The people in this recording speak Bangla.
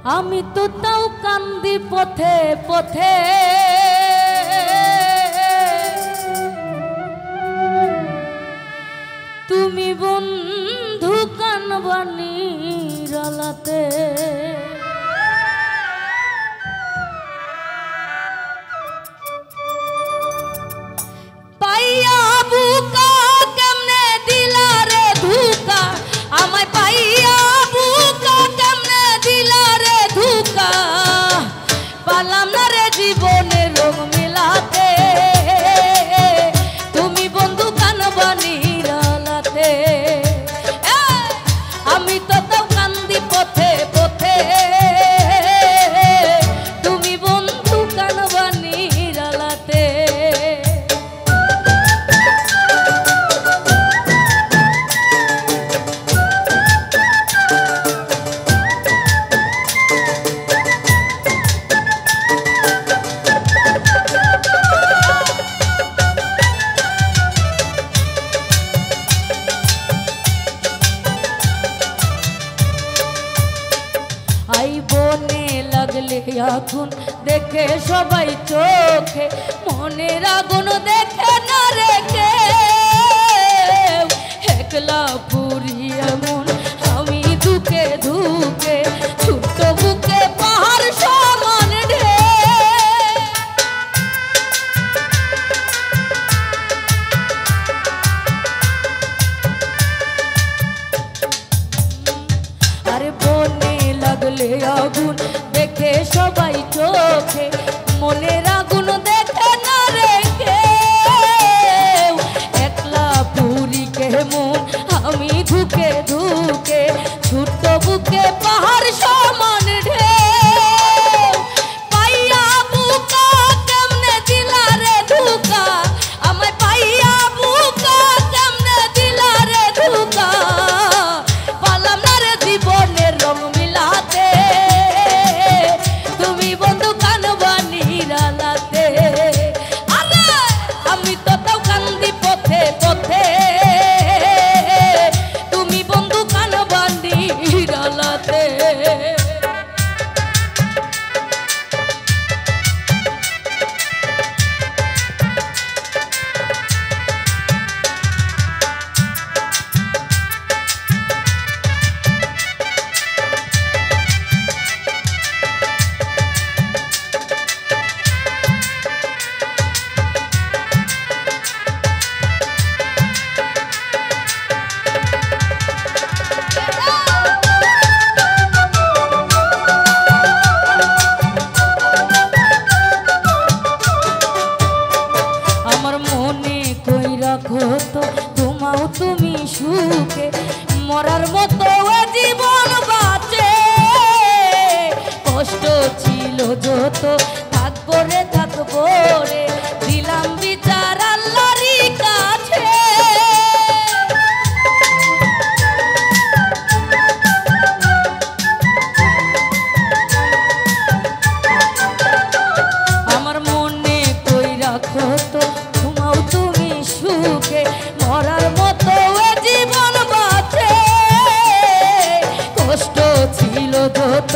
আমি তো তাও কান্দি পথে পথে তুমি বন্ধু কানবানি রালাতে পাইয়া বুকা কেমনে দিলা রে ধুকা আমায় পাইয়া বুকা কেমনে দিলা রে ধুকা পালাম না রে জীবনে রোগ মিলাতে তুমি বন্ধু কানবানি রালাতে আমি তো তাও কান্দি পথে পথে তুমি বন্ধু কানবানি রালাতে বনে লাগলে আগুন দেখে সবাই চোখে মনের আগুন দেখে না রেখে একলা পুরি এমন আমি ধুকে ধুকে ছোট্ট বুকে পাহাড় সমান ঢে আরে বনে লাগলে আগুন দেখে সবাই চোখে মনের আগুন দেখে না রেখে একলা পুরি কেমন আমি ধুকে ধুকে ছোট্ট বুকে পাহাড় সমান ঢে পাইয়া বুকা কেমনে দিলা রে ধুকা আমায় পাইয়া বুকা কেমনে দিলা রে ধুকা পালাম না রে জীবনের রং মিলাতে তুমি বন্ধু কানবানি রালাতে আরে আমি তো তাও কান্দি পথে পথে তুমি বন্ধু কানবানি রালাতে তোমাও তুমি সুখে মরার মতো জীবন বাঁচে কষ্ট ছিল যত থাকবো রে থাকবো রে দিলাম বিচার আল্লাহরই কাছে আমার মনে কই রাখো তো তোমাও তুমি সুখে মরার মতো জীবন বাঁচে কষ্ট ছিল যত